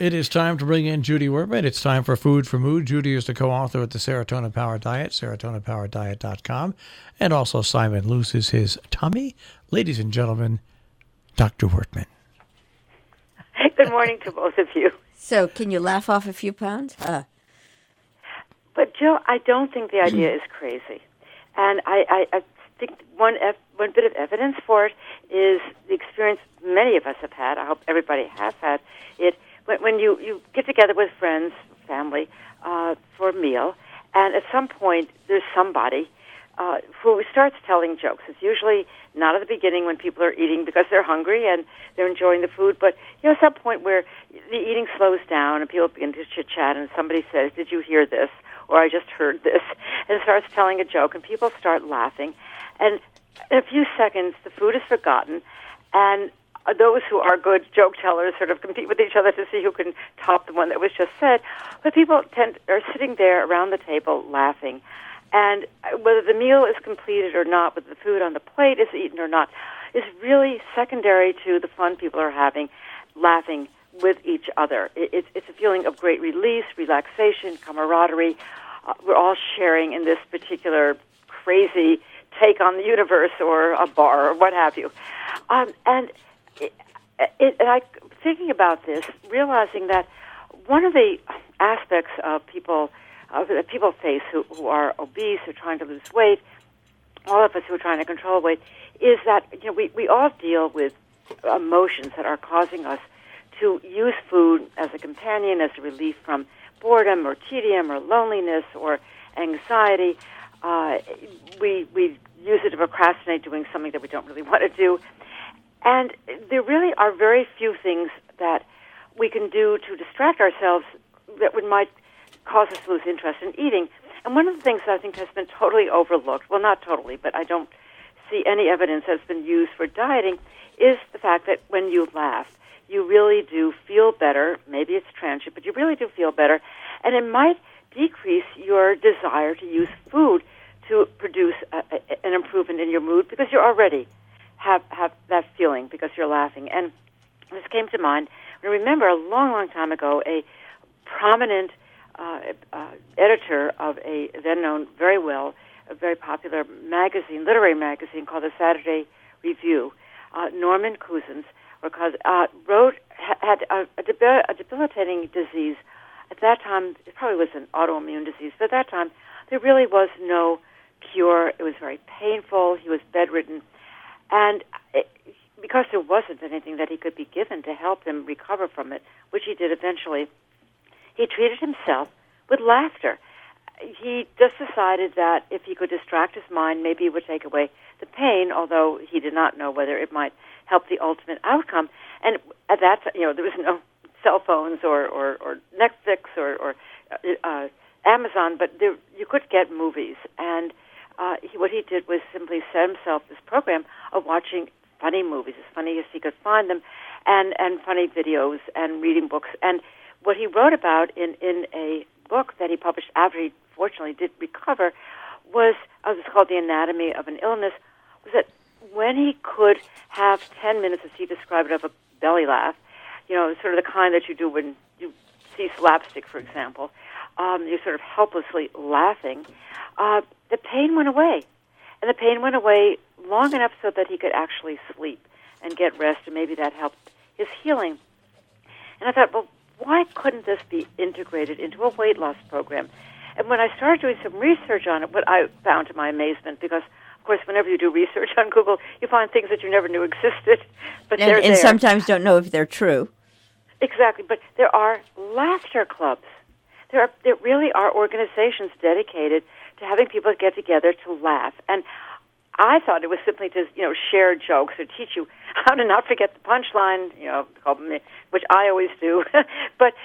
It is time to bring in Judy Wurtman. It's time for Food for Mood. Judy is the co-author of the Serotonin Power Diet, serotoninpowerdiet.com, and also Simon Loses His Tummy. Ladies and gentlemen, Dr. Wurtman. Good morning to both of you. So, can you laugh off a few pounds? But, Jill, I don't think the idea is crazy. And I think one bit of evidence for it is the experience many of us have had. I hope everybody has had it. When you get together with friends, family, for a meal, and at some point there's somebody who starts telling jokes. It's usually not at the beginning when people are eating because they're hungry and they're enjoying the food, but at some point where the eating slows down and people begin to chit-chat and somebody says, "Did you hear this?" or "I just heard this," and starts telling a joke, and people start laughing. And in a few seconds, the food is forgotten, and those who are good joke tellers sort of compete with each other to see who can top the one that was just said. But people are sitting there around the table laughing. And whether the meal is completed or not, whether the food on the plate is eaten or not, is really secondary to the fun people are having, laughing with each other. It's a feeling of great release, relaxation, camaraderie. We're all sharing in this particular crazy take on the universe or a bar or what have you. And I thinking about this, realizing that one of the aspects of people that people face who are obese, who are trying to lose weight, all of us who are trying to control weight, is that we all deal with emotions that are causing us to use food as a companion, as a relief from boredom or tedium or loneliness or anxiety. We use it to procrastinate doing something that we don't really want to do. And there really are very few things that we can do to distract ourselves that might cause us to lose interest in eating. And one of the things that I think has been totally overlooked, well, not totally, but I don't see any evidence that's been used for dieting, is the fact that when you laugh, you really do feel better. Maybe it's transient, but you really do feel better. And it might decrease your desire to use food to produce an improvement in your mood because you already have that feeling because you're laughing. And this came to mind. I remember a long, long time ago, a prominent editor of a then-known, very well, a very popular magazine, literary magazine called the Saturday Review, Norman Cousins, had a debilitating disease. At that time, it probably was an autoimmune disease, but at that time, there really was no cure. It was very painful. He was bedridden. And because there wasn't anything that he could be given to help him recover from it, which he did eventually, he treated himself with laughter. He just decided that if he could distract his mind, maybe it would take away the pain, although he did not know whether it might help the ultimate outcome. And at that time, there was no cell phones or Netflix or Amazon, but you could get movies. And what he did was simply set himself this program of watching funny movies, as funny as he could find them, and funny videos and reading books. And what he wrote about in a book that he published after he fortunately did recover was called The Anatomy of an Illness, was that when he could have 10 minutes, as he described it, of a belly laugh, sort of the kind that you do when you see slapstick, for example, you're sort of helplessly laughing, the pain went away. And the pain went away long enough so that he could actually sleep and get rest, and maybe that helped his healing. And I thought, well, why couldn't this be integrated into a weight loss program? And when I started doing some research on it, what I found to my amazement, because, of course, whenever you do research on Google, you find things that you never knew existed, but they're there. And sometimes don't know if they're true. Exactly, but there are laughter clubs. There really are organizations dedicated to having people get together to laugh. And I thought it was simply to, share jokes or teach you how to not forget the punchline, which I always do. but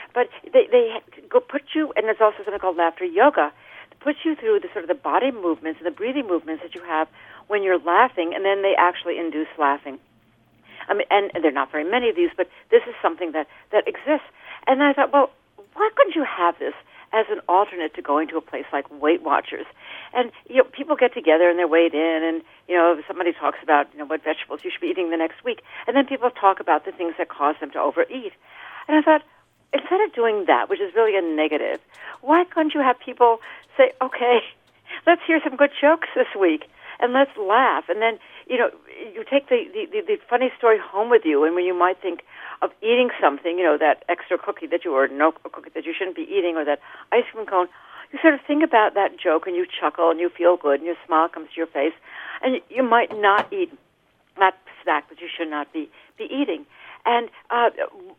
they go put you, and there's also something called laughter yoga, to put you through the sort of the body movements and the breathing movements that you have when you're laughing, and then they actually induce laughing. I mean, and there are not very many of these, but this is something that exists. And I thought, well, why couldn't you have this as an alternate to going to a place like Weight Watchers? And people get together and they're weighed in, and somebody talks about what vegetables you should be eating the next week, and then people talk about the things that cause them to overeat. And I thought, instead of doing that, which is really a negative, why couldn't you have people say, okay, let's hear some good jokes this week, and let's laugh, and then, you take the funny story home with you, and when you might think of eating something, that extra cookie that you, or no cookie that you shouldn't be eating, or that ice cream cone, you sort of think about that joke, and you chuckle, and you feel good, and your smile comes to your face, and you might not eat that snack that you should not be eating. And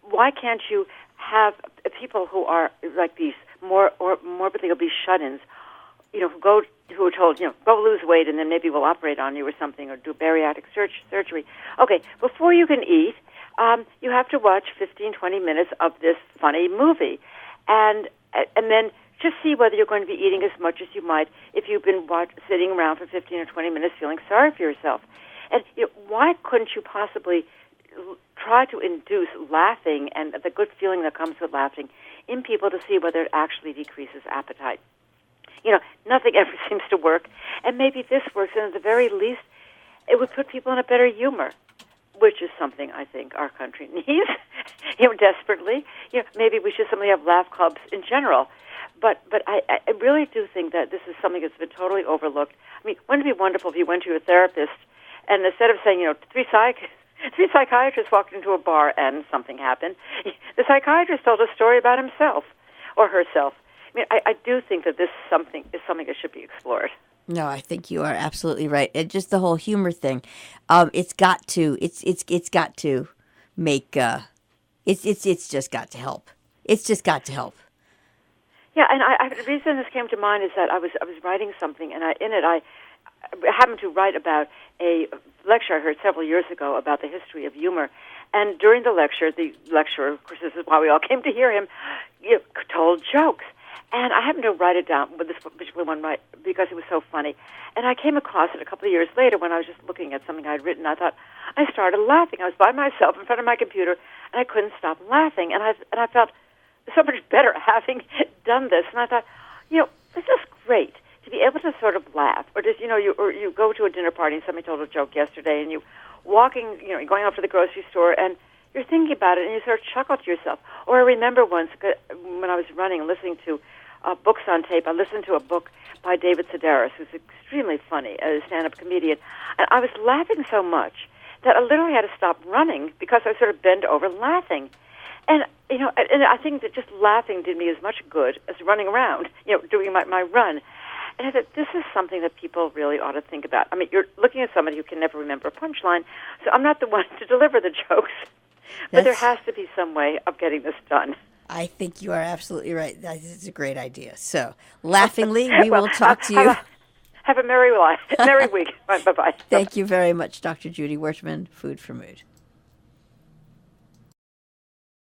why can't you have people who are like these morbidly obese shut-ins, who are told, go lose weight and then maybe we'll operate on you or something, or do bariatric surgery. Okay, before you can eat, you have to watch 15, 20 minutes of this funny movie. And then just see whether you're going to be eating as much as you might if you've been sitting around for 15 or 20 minutes feeling sorry for yourself. And why couldn't you possibly try to induce laughing and the good feeling that comes with laughing in people to see whether it actually decreases appetite? Nothing ever seems to work, and maybe this works, and at the very least, it would put people in a better humor, which is something I think our country needs, desperately. Maybe we should simply have laugh clubs in general. But I really do think that this is something that's been totally overlooked. I mean, wouldn't it be wonderful if you went to your therapist, and instead of saying, three psychiatrists walked into a bar and something happened, the psychiatrist told a story about himself or herself. I mean, I do think that this is something that should be explored. No, I think you are absolutely right. And just the whole humor thing, it's got to make, it's just got to help. It's just got to help. Yeah, and the reason this came to mind is that I was writing something, and I happened to write about a lecture I heard several years ago about the history of humor. And during the lecturer, of course, this is why we all came to hear him, told jokes. And I happened to write it down with this particular one, right, because it was so funny. And I came across it a couple of years later when I was just looking at something I'd written. I thought, I started laughing. I was by myself in front of my computer, and I couldn't stop laughing. And I felt so much better having done this. And I thought, this is great to be able to sort of laugh. Or just, you go to a dinner party and somebody told a joke yesterday, and you're going out to the grocery store, and you're thinking about it, and you sort of chuckle to yourself. Or I remember once when I was running and listening to books on tape, I listened to a book by David Sedaris, who's extremely funny, a stand-up comedian, and I was laughing so much that I literally had to stop running because I sort of bent over laughing. And, and I think that just laughing did me as much good as running around, doing my run. And I thought, this is something that people really ought to think about. I mean, you're looking at somebody who can never remember a punchline, so I'm not the one to deliver the jokes. But there has to be some way of getting this done. I think you are absolutely right. That is a great idea. So, laughingly, we will talk to you. Have a merry week. Bye-bye. Thank you very much, Dr. Judy Wurtman, Food for Mood.